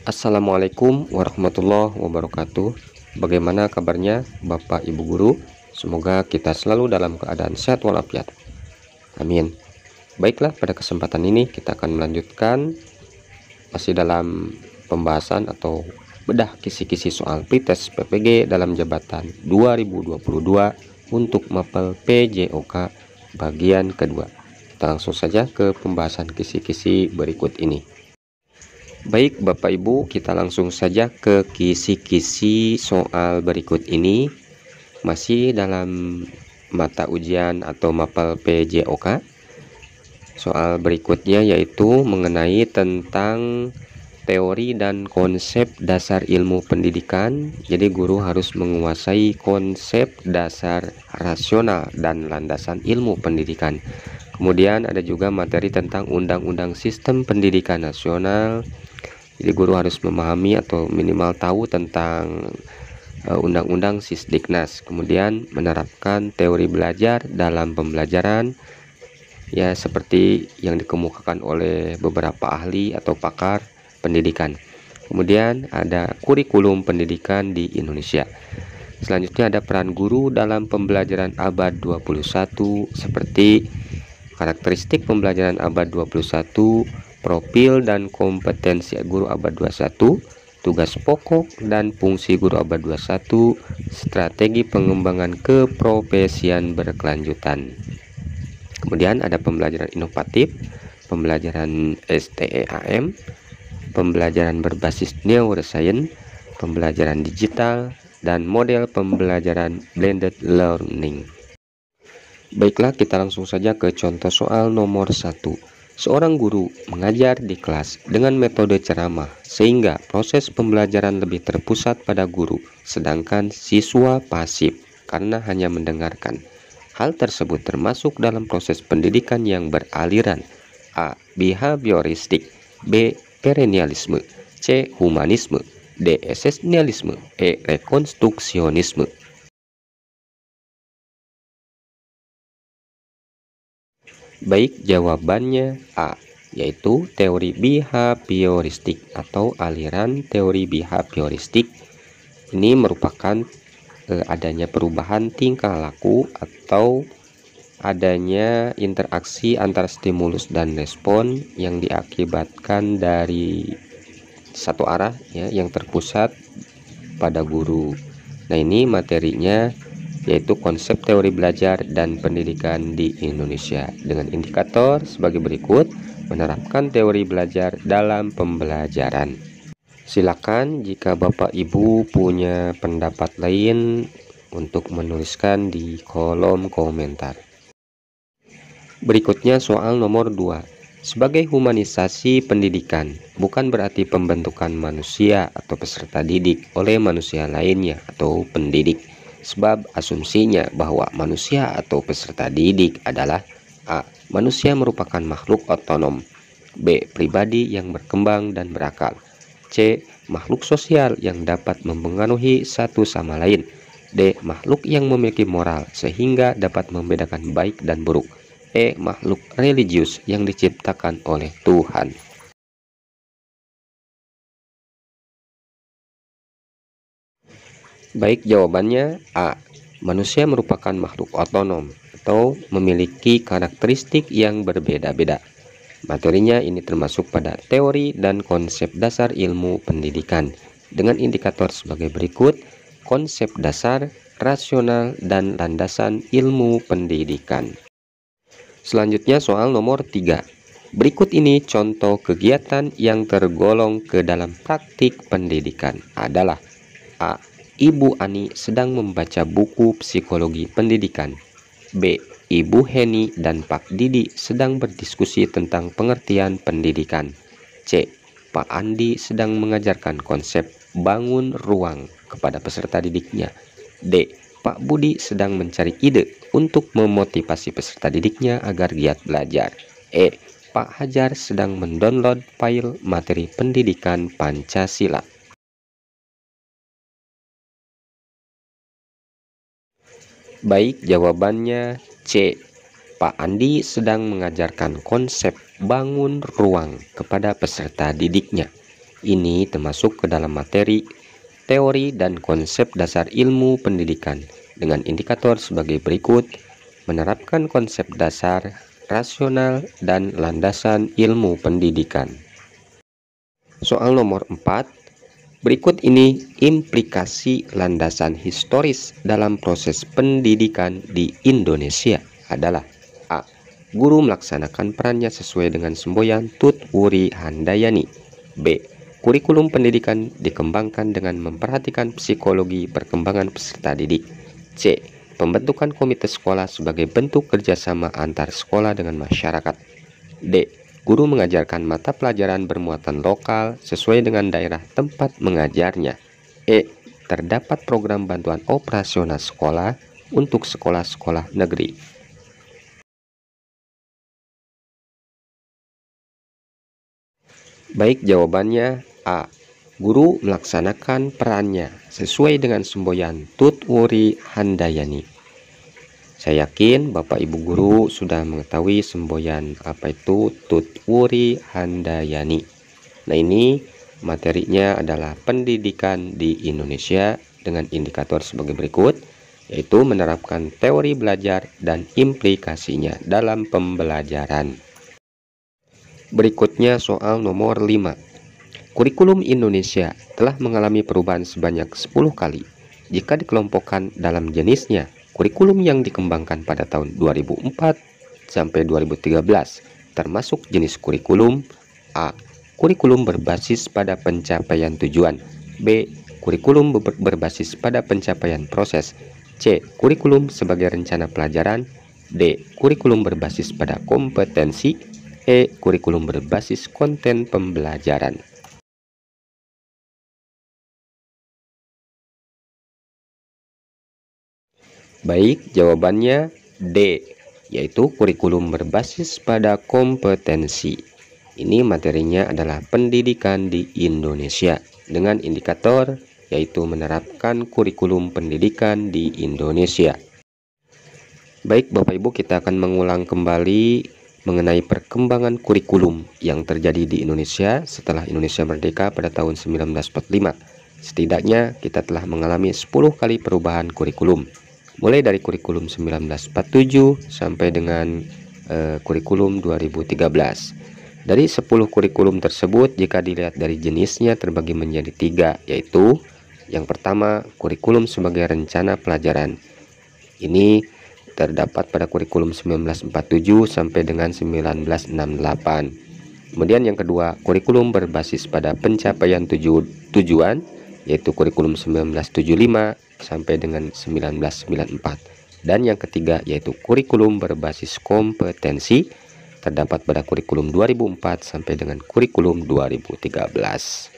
Assalamualaikum warahmatullahi wabarakatuh. Bagaimana kabarnya Bapak Ibu Guru? Semoga kita selalu dalam keadaan sehat walafiat. Amin. Baiklah, pada kesempatan ini kita akan melanjutkan masih dalam pembahasan atau bedah kisi-kisi soal pretest PPG dalam jabatan 2022 untuk mapel PJOK bagian kedua. Kita langsung saja ke pembahasan kisi-kisi berikut ini. Baik Bapak Ibu, kita langsung saja ke kisi-kisi soal berikut ini. Masih dalam mata ujian atau mapel PJOK. Soal berikutnya yaitu mengenai tentang teori dan konsep dasar ilmu pendidikan. Jadi guru harus menguasai konsep dasar rasional dan landasan ilmu pendidikan. Kemudian ada juga materi tentang Undang-Undang Sistem Pendidikan Nasional. Jadi guru harus memahami atau minimal tahu tentang Undang-Undang Sisdiknas. Kemudian menerapkan teori belajar dalam pembelajaran, ya seperti yang dikemukakan oleh beberapa ahli atau pakar pendidikan. Kemudian ada kurikulum pendidikan di Indonesia. Selanjutnya ada peran guru dalam pembelajaran abad 21 seperti karakteristik pembelajaran abad 21, profil dan kompetensi guru abad 21, tugas pokok dan fungsi guru abad 21, strategi pengembangan keprofesian berkelanjutan. Kemudian ada pembelajaran inovatif, pembelajaran STEAM, pembelajaran berbasis neuroscience, pembelajaran digital, dan model pembelajaran blended learning. Baiklah, kita langsung saja ke contoh soal nomor 1. Seorang guru mengajar di kelas dengan metode ceramah sehingga proses pembelajaran lebih terpusat pada guru, sedangkan siswa pasif karena hanya mendengarkan. Hal tersebut termasuk dalam proses pendidikan yang beraliran A. Behavioristik, B. Perennialisme, C. Humanisme, D. Esensialisme, E. Rekonstruksionisme. Baik, jawabannya A, yaitu teori behavioristik atau aliran teori behavioristik. Ini merupakan adanya perubahan tingkah laku atau adanya interaksi antara stimulus dan respon yang diakibatkan dari satu arah, ya, yang terpusat pada guru. Nah, ini materinya yaitu konsep teori belajar dan pendidikan di Indonesia dengan indikator sebagai berikut: menerapkan teori belajar dalam pembelajaran. Silakan jika Bapak Ibu punya pendapat lain untuk menuliskan di kolom komentar. Berikutnya soal nomor 2. Sebagai humanisasi pendidikan bukan berarti pembentukan manusia atau peserta didik oleh manusia lainnya atau pendidik. Sebab asumsinya bahwa manusia atau peserta didik adalah A. Manusia merupakan makhluk otonom, B. Pribadi yang berkembang dan berakal, C. Makhluk sosial yang dapat mempengaruhi satu sama lain, D. Makhluk yang memiliki moral sehingga dapat membedakan baik dan buruk, E. Makhluk religius yang diciptakan oleh Tuhan. Baik, jawabannya A. Manusia merupakan makhluk otonom atau memiliki karakteristik yang berbeda-beda. Materinya ini termasuk pada teori dan konsep dasar ilmu pendidikan dengan indikator sebagai berikut: konsep dasar, rasional, dan landasan ilmu pendidikan. Selanjutnya soal nomor 3. Berikut ini contoh kegiatan yang tergolong ke dalam praktik pendidikan adalah A. Ibu Ani sedang membaca buku psikologi pendidikan, B. Ibu Heni dan Pak Didi sedang berdiskusi tentang pengertian pendidikan, C. Pak Andi sedang mengajarkan konsep bangun ruang kepada peserta didiknya, D. Pak Budi sedang mencari ide untuk memotivasi peserta didiknya agar giat belajar, E. Pak Hajar sedang mendownload file materi pendidikan Pancasila. Baik, jawabannya C. Pak Andi sedang mengajarkan konsep bangun ruang kepada peserta didiknya. Ini termasuk ke dalam materi, teori, dan konsep dasar ilmu pendidikan dengan indikator sebagai berikut: menerapkan konsep dasar, rasional, dan landasan ilmu pendidikan. Soal nomor 4. Berikut ini implikasi landasan historis dalam proses pendidikan di Indonesia adalah: A. Guru melaksanakan perannya sesuai dengan semboyan Tut Wuri Handayani. B. Kurikulum pendidikan dikembangkan dengan memperhatikan psikologi perkembangan peserta didik. C. Pembentukan komite sekolah sebagai bentuk kerjasama antar sekolah dengan masyarakat. D. Guru mengajarkan mata pelajaran bermuatan lokal sesuai dengan daerah tempat mengajarnya. E. Terdapat program bantuan operasional sekolah untuk sekolah-sekolah negeri. Baik, jawabannya A. Guru melaksanakan perannya sesuai dengan semboyan Tut Wuri Handayani. Saya yakin Bapak Ibu guru sudah mengetahui semboyan apa itu Tut Wuri Handayani. Nah, ini materinya adalah pendidikan di Indonesia dengan indikator sebagai berikut, yaitu menerapkan teori belajar dan implikasinya dalam pembelajaran. Berikutnya soal nomor 5. Kurikulum Indonesia telah mengalami perubahan sebanyak 10 kali. Jika dikelompokkan dalam jenisnya, kurikulum yang dikembangkan pada tahun 2004 sampai 2013 termasuk jenis kurikulum: A. Kurikulum berbasis pada pencapaian tujuan. B. Kurikulum berbasis pada pencapaian proses. C. Kurikulum sebagai rencana pelajaran. D. Kurikulum berbasis pada kompetensi. E. Kurikulum berbasis konten pembelajaran. Baik, jawabannya D, yaitu kurikulum berbasis pada kompetensi. Ini materinya adalah pendidikan di Indonesia dengan indikator yaitu menerapkan kurikulum pendidikan di Indonesia. Baik Bapak Ibu, kita akan mengulang kembali mengenai perkembangan kurikulum yang terjadi di Indonesia setelah Indonesia merdeka pada tahun 1945. Setidaknya kita telah mengalami 10 kali perubahan kurikulum, mulai dari kurikulum 1947 sampai dengan kurikulum 2013. Dari 10 kurikulum tersebut, jika dilihat dari jenisnya terbagi menjadi 3, yaitu yang pertama, kurikulum sebagai rencana pelajaran. Ini terdapat pada kurikulum 1947 sampai dengan 1968. Kemudian yang kedua, kurikulum berbasis pada pencapaian tujuan, yaitu kurikulum 1975 sampai dengan 1994. Dan yang ketiga yaitu kurikulum berbasis kompetensi, terdapat pada kurikulum 2004 sampai dengan kurikulum 2013.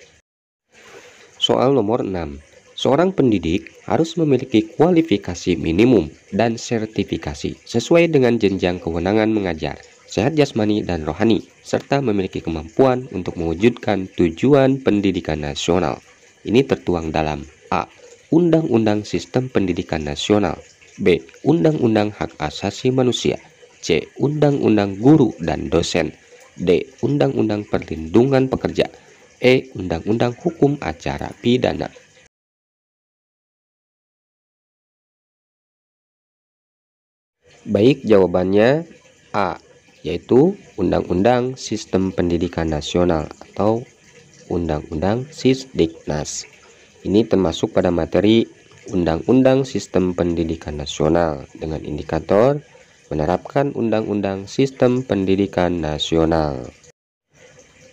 Soal nomor 6. Seorang pendidik harus memiliki kualifikasi minimum dan sertifikasi sesuai dengan jenjang kewenangan mengajar, sehat jasmani dan rohani, serta memiliki kemampuan untuk mewujudkan tujuan pendidikan nasional. Ini tertuang dalam: A. Undang-Undang Sistem Pendidikan Nasional. B. Undang-Undang Hak Asasi Manusia. C. Undang-Undang Guru dan Dosen. D. Undang-Undang Perlindungan Pekerja. E. Undang-Undang Hukum Acara Pidana. Baik, jawabannya A, yaitu Undang-Undang Sistem Pendidikan Nasional atau Undang-Undang Sisdiknas. Ini termasuk pada materi Undang-Undang Sistem Pendidikan Nasional dengan indikator menerapkan Undang-Undang Sistem Pendidikan Nasional.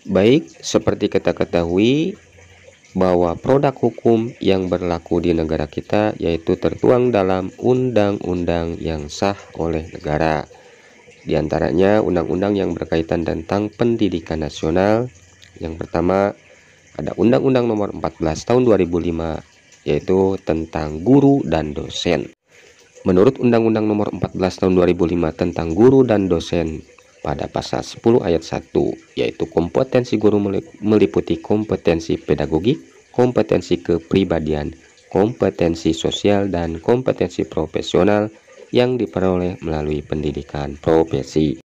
Baik, seperti kita ketahui bahwa produk hukum yang berlaku di negara kita yaitu tertuang dalam undang-undang yang sah oleh negara. Di antaranya undang-undang yang berkaitan tentang pendidikan nasional. Yang pertama ada Undang-Undang Nomor 14 Tahun 2005 yaitu tentang guru dan dosen. Menurut Undang-Undang Nomor 14 Tahun 2005 tentang guru dan dosen, pada pasal 10 ayat 1 yaitu kompetensi guru meliputi kompetensi pedagogik, kompetensi kepribadian, kompetensi sosial, dan kompetensi profesional yang diperoleh melalui pendidikan profesi.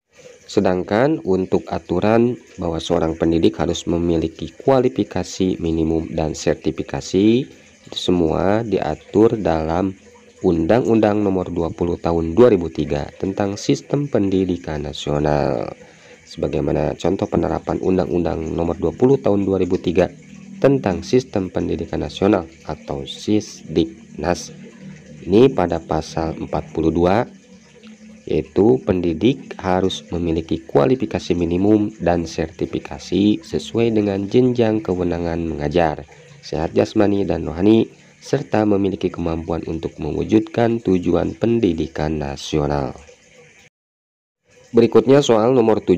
Sedangkan untuk aturan bahwa seorang pendidik harus memiliki kualifikasi minimum dan sertifikasi, itu semua diatur dalam Undang-Undang Nomor 20 Tahun 2003 tentang Sistem Pendidikan Nasional. Sebagaimana contoh penerapan Undang-Undang Nomor 20 Tahun 2003 tentang Sistem Pendidikan Nasional atau Sisdiknas. Ini pada pasal 42, yaitu pendidik harus memiliki kualifikasi minimum dan sertifikasi sesuai dengan jenjang kewenangan mengajar, sehat jasmani dan rohani, serta memiliki kemampuan untuk mewujudkan tujuan pendidikan nasional. Berikutnya soal nomor 7.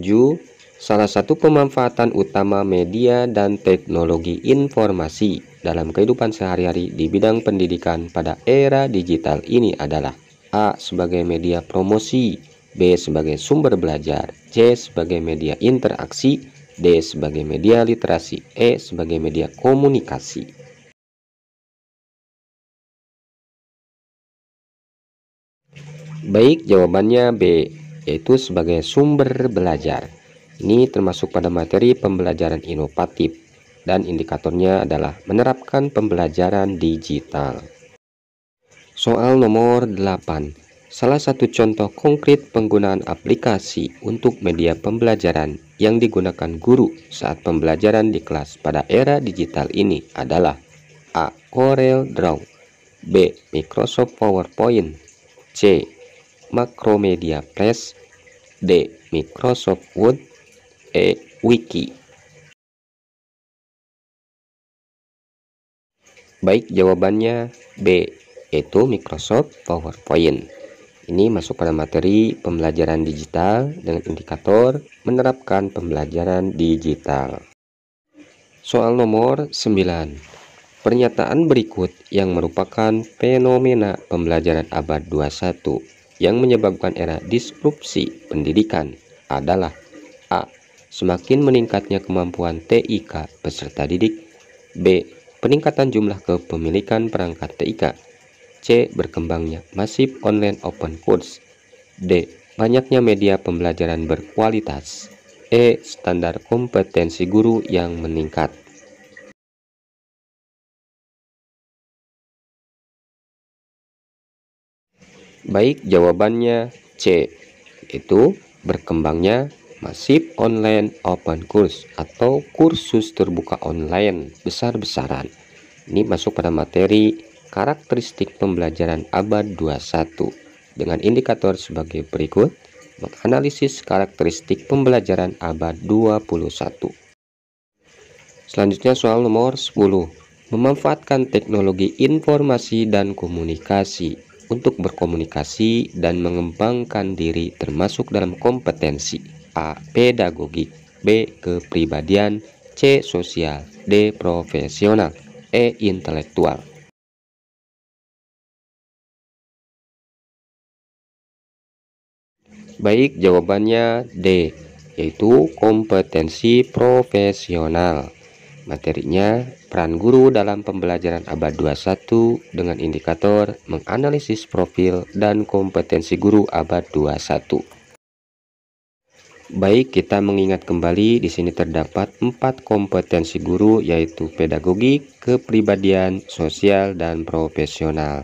Salah satu pemanfaatan utama media dan teknologi informasi dalam kehidupan sehari-hari di bidang pendidikan pada era digital ini adalah A. Sebagai media promosi, B. Sebagai sumber belajar, C. Sebagai media interaksi, D. Sebagai media literasi, E. Sebagai media komunikasi. Baik, jawabannya B, yaitu sebagai sumber belajar. Ini termasuk pada materi pembelajaran inovatif dan indikatornya adalah menerapkan pembelajaran digital. Soal nomor 8. Salah satu contoh konkret penggunaan aplikasi untuk media pembelajaran yang digunakan guru saat pembelajaran di kelas pada era digital ini adalah A. Corel Draw, B. Microsoft PowerPoint, C. Macromedia Press, D. Microsoft Word, E. Wiki. Baik, jawabannya B, yaitu Microsoft PowerPoint. Ini masuk pada materi pembelajaran digital dengan indikator menerapkan pembelajaran digital. Soal nomor 9. Pernyataan berikut yang merupakan fenomena pembelajaran abad 21 yang menyebabkan era disrupsi pendidikan adalah A. Semakin meningkatnya kemampuan TIK peserta didik, B. Peningkatan jumlah kepemilikan perangkat TIK, C. Berkembangnya masif online open course, D. Banyaknya media pembelajaran berkualitas, E. Standar kompetensi guru yang meningkat. Baik, jawabannya C, yaitu berkembangnya masif online open course atau kursus terbuka online besar-besaran. Ini masuk pada materi karakteristik pembelajaran abad 21 dengan indikator sebagai berikut: menganalisis karakteristik pembelajaran abad 21. Selanjutnya soal nomor 10. Memanfaatkan teknologi informasi dan komunikasi untuk berkomunikasi dan mengembangkan diri termasuk dalam kompetensi A. Pedagogik, B. Kepribadian, C. Sosial, D. Profesional, E. Intelektual. Baik, jawabannya D, yaitu kompetensi profesional. Materinya peran guru dalam pembelajaran abad 21 dengan indikator menganalisis profil dan kompetensi guru abad 21. Baik, kita mengingat kembali di sini terdapat 4 kompetensi guru, yaitu pedagogik, kepribadian, sosial, dan profesional.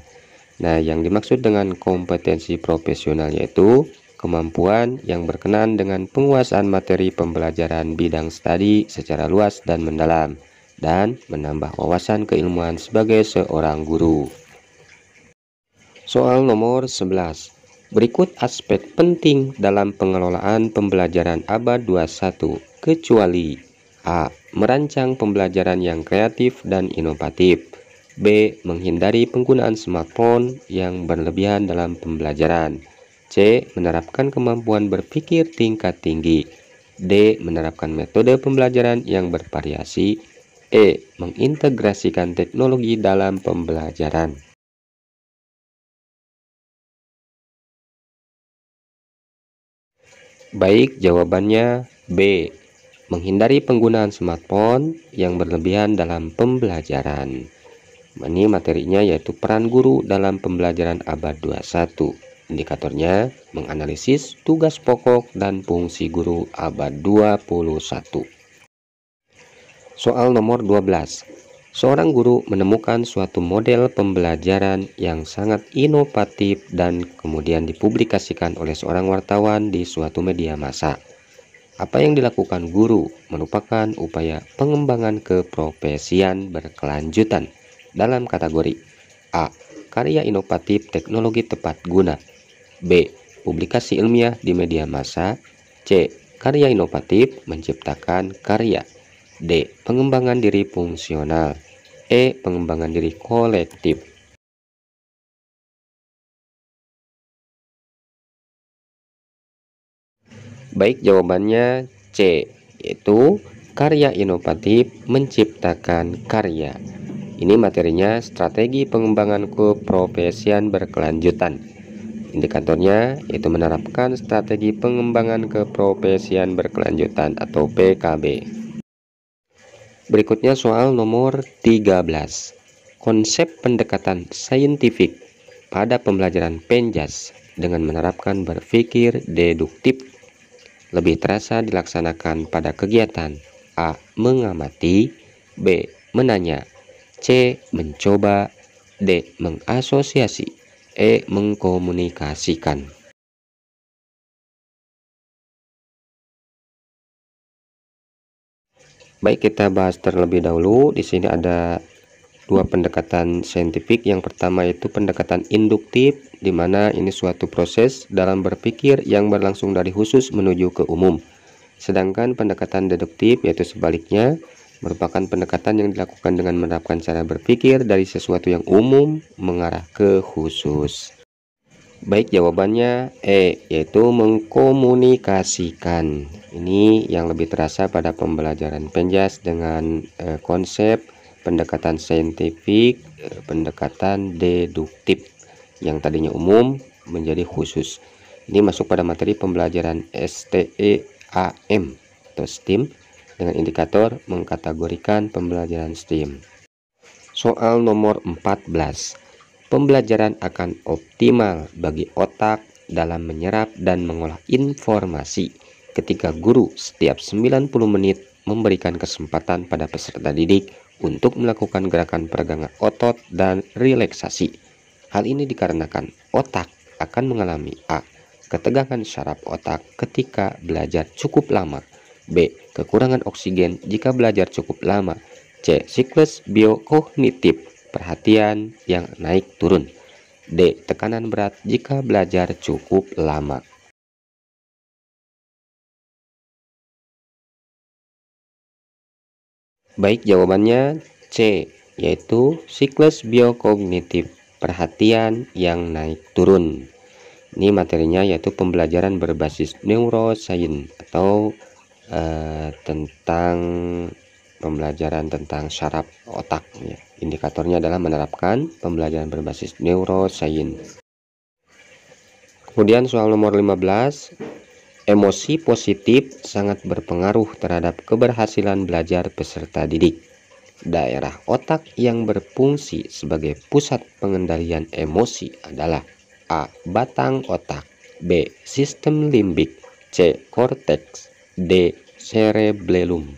Nah, yang dimaksud dengan kompetensi profesional yaitu kemampuan yang berkenan dengan penguasaan materi pembelajaran bidang studi secara luas dan mendalam, dan menambah wawasan keilmuan sebagai seorang guru. Soal nomor 11. Berikut aspek penting dalam pengelolaan pembelajaran abad 21 kecuali A. Merancang pembelajaran yang kreatif dan inovatif, B. Menghindari penggunaan smartphone yang berlebihan dalam pembelajaran, C. Menerapkan kemampuan berpikir tingkat tinggi, D. Menerapkan metode pembelajaran yang bervariasi, E. Mengintegrasikan teknologi dalam pembelajaran. Baik, jawabannya B. Menghindari penggunaan smartphone yang berlebihan dalam pembelajaran. Ini materinya yaitu peran guru dalam pembelajaran abad 21. Indikatornya menganalisis tugas pokok dan fungsi guru abad 21. Soal nomor 12. Seorang guru menemukan suatu model pembelajaran yang sangat inovatif dan kemudian dipublikasikan oleh seorang wartawan di suatu media massa. Apa yang dilakukan guru merupakan upaya pengembangan keprofesian berkelanjutan dalam kategori A. Karya inovatif teknologi tepat guna, B. Publikasi ilmiah di media massa, C. Karya inovatif menciptakan karya, D. Pengembangan diri fungsional, E. Pengembangan diri kolektif. Baik, jawabannya C, yaitu karya inovatif menciptakan karya. Ini materinya strategi pengembangan keprofesian berkelanjutan. Indikatornya yaitu menerapkan strategi pengembangan keprofesian berkelanjutan atau PKB. Berikutnya soal nomor 13. Konsep pendekatan saintifik pada pembelajaran Penjas dengan menerapkan berpikir deduktif lebih terasa dilaksanakan pada kegiatan A. Mengamati, B. Menanya, C. Mencoba, D. Mengasosiasi, E. Mengkomunikasikan. Baik, kita bahas terlebih dahulu. Di sini ada dua pendekatan saintifik. Yang pertama itu pendekatan induktif, di mana ini suatu proses dalam berpikir yang berlangsung dari khusus menuju ke umum. Sedangkan pendekatan deduktif yaitu sebaliknya, merupakan pendekatan yang dilakukan dengan menerapkan cara berpikir dari sesuatu yang umum mengarah ke khusus. Baik, jawabannya E, yaitu mengkomunikasikan. Ini yang lebih terasa pada pembelajaran Penjas dengan konsep pendekatan saintifik, pendekatan deduktif yang tadinya umum menjadi khusus. Ini masuk pada materi pembelajaran STEAM atau STEAM dengan indikator mengkategorikan pembelajaran STEAM. Soal nomor 14. Pembelajaran akan optimal bagi otak dalam menyerap dan mengolah informasi ketika guru setiap 90 menit memberikan kesempatan pada peserta didik untuk melakukan gerakan peregangan otot dan relaksasi. Hal ini dikarenakan otak akan mengalami A. Ketegangan saraf otak ketika belajar cukup lama, B. Kekurangan oksigen jika belajar cukup lama, C. Siklus biokognitif perhatian yang naik turun, D. Tekanan berat jika belajar cukup lama. Baik, jawabannya C, yaitu siklus biokognitif perhatian yang naik turun. Ini materinya yaitu pembelajaran berbasis neuroscience atau tentang pembelajaran tentang saraf otak ya. Indikatornya adalah menerapkan pembelajaran berbasis neuroscience. Kemudian soal nomor 15. Emosi positif sangat berpengaruh terhadap keberhasilan belajar peserta didik. Daerah otak yang berfungsi sebagai pusat pengendalian emosi adalah A. Batang otak, B. Sistem limbik, C. Korteks, D. Cerebellum.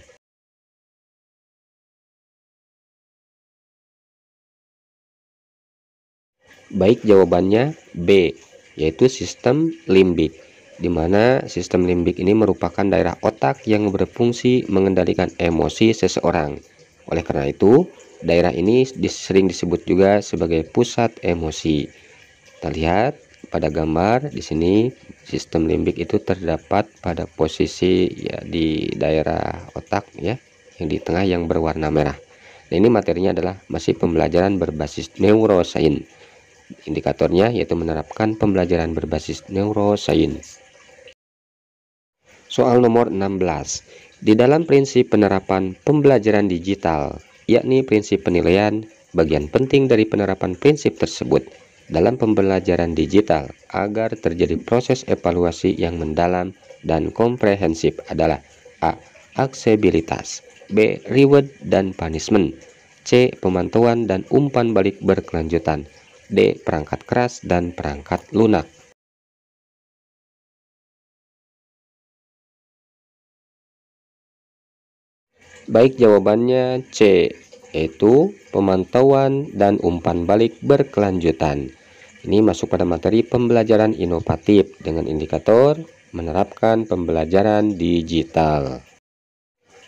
Baik, jawabannya B, yaitu sistem limbik, di mana sistem limbik ini merupakan daerah otak yang berfungsi mengendalikan emosi seseorang. Oleh karena itu, daerah ini sering disebut juga sebagai pusat emosi. Kita lihat pada gambar di sini, sistem limbik itu terdapat pada posisi ya di daerah otak ya, yang di tengah yang berwarna merah. Nah, ini materinya adalah masih pembelajaran berbasis neuroscience. Indikatornya yaitu menerapkan pembelajaran berbasis neuroscience. Soal nomor 16. Di dalam prinsip penerapan pembelajaran digital, yakni prinsip penilaian, bagian penting dari penerapan prinsip tersebut dalam pembelajaran digital agar terjadi proses evaluasi yang mendalam dan komprehensif adalah A. Aksesibilitas, B. Reward dan punishment, C. Pemantauan dan umpan balik berkelanjutan, D. Perangkat keras dan perangkat lunak. Baik, jawabannya C, yaitu pemantauan dan umpan balik berkelanjutan. Ini masuk pada materi pembelajaran inovatif dengan indikator menerapkan pembelajaran digital.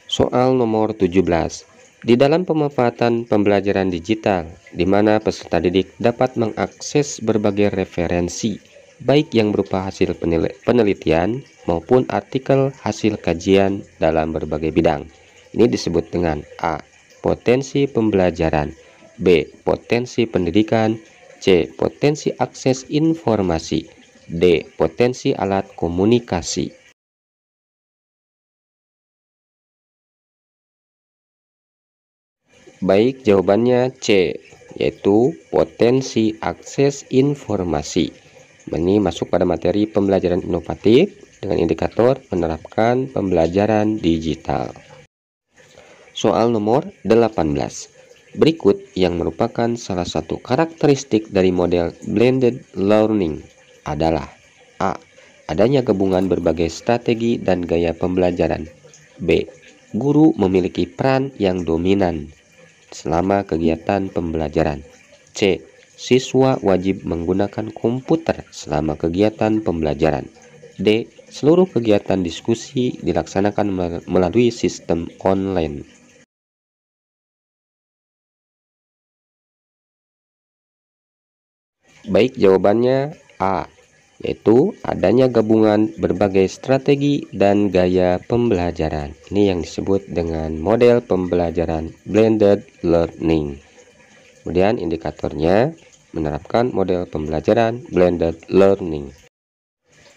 Soal nomor 17. Di dalam pemanfaatan pembelajaran digital, di mana peserta didik dapat mengakses berbagai referensi, baik yang berupa hasil penelitian maupun artikel hasil kajian dalam berbagai bidang. Ini disebut dengan A. Potensi pembelajaran, B. Potensi pendidikan, C. Potensi akses informasi, D. Potensi alat komunikasi. Baik, jawabannya C, yaitu potensi akses informasi. Ini masuk pada materi pembelajaran inovatif dengan indikator menerapkan pembelajaran digital. Soal nomor 18. Berikut yang merupakan salah satu karakteristik dari model blended learning adalah A. Adanya gabungan berbagai strategi dan gaya pembelajaran. B. Guru memiliki peran yang dominan selama kegiatan pembelajaran. C. Siswa wajib menggunakan komputer selama kegiatan pembelajaran. D. Seluruh kegiatan diskusi dilaksanakan melalui sistem online. Baik, jawabannya A, yaitu adanya gabungan berbagai strategi dan gaya pembelajaran. Ini yang disebut dengan model pembelajaran blended learning. Kemudian indikatornya menerapkan model pembelajaran blended learning.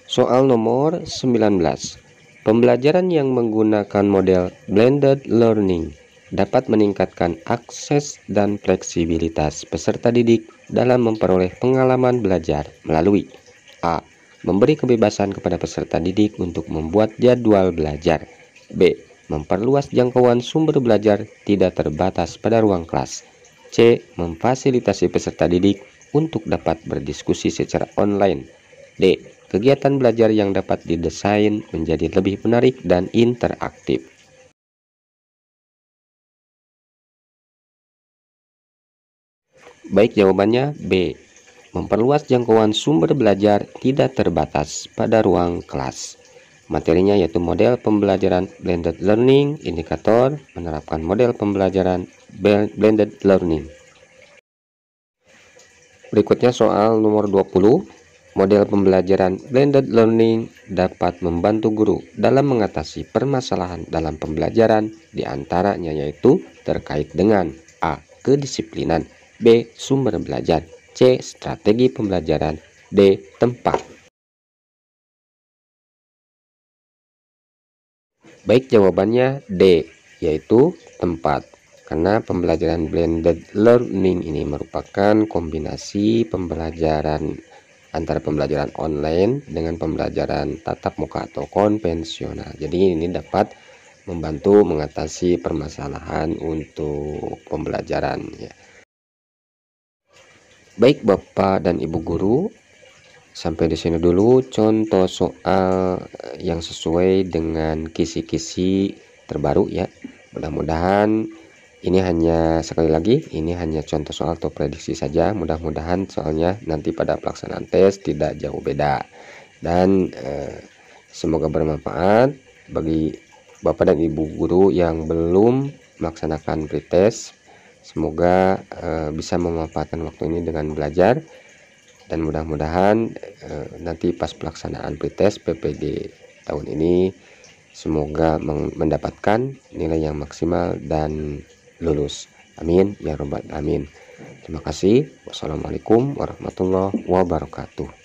Soal nomor 19. Pembelajaran yang menggunakan model blended learning dapat meningkatkan akses dan fleksibilitas peserta didik dalam memperoleh pengalaman belajar melalui A. Memberi kebebasan kepada peserta didik untuk membuat jadwal belajar. B. Memperluas jangkauan sumber belajar tidak terbatas pada ruang kelas. C. Memfasilitasi peserta didik untuk dapat berdiskusi secara online. D. Kegiatan belajar yang dapat didesain menjadi lebih menarik dan interaktif. Baik, jawabannya B. Memperluas jangkauan sumber belajar tidak terbatas pada ruang kelas. Materinya yaitu model pembelajaran blended learning, indikator menerapkan model pembelajaran blended learning. Berikutnya soal nomor 20. Model pembelajaran blended learning dapat membantu guru dalam mengatasi permasalahan dalam pembelajaran, diantaranya yaitu terkait dengan A. Kedisiplinan, B. Sumber belajar, C. Strategi pembelajaran, D. Tempat. Baik, jawabannya D, yaitu tempat. Karena pembelajaran blended learning ini merupakan kombinasi pembelajaran antara pembelajaran online dengan pembelajaran tatap muka atau konvensional. Jadi ini dapat membantu mengatasi permasalahan untuk pembelajaran ya. Baik Bapak dan Ibu guru, sampai di sini dulu contoh soal yang sesuai dengan kisi-kisi terbaru ya. Mudah-mudahan ini hanya, sekali lagi, ini hanya contoh soal atau prediksi saja. Mudah-mudahan soalnya nanti pada pelaksanaan tes tidak jauh beda. Dan semoga bermanfaat bagi Bapak dan Ibu guru yang belum melaksanakan pretest. Semoga bisa memanfaatkan waktu ini dengan belajar. Dan mudah-mudahan nanti pas pelaksanaan pretest PPD tahun ini semoga mendapatkan nilai yang maksimal dan lulus. Amin ya robbal alamin. Terima kasih. Wassalamualaikum warahmatullahi wabarakatuh.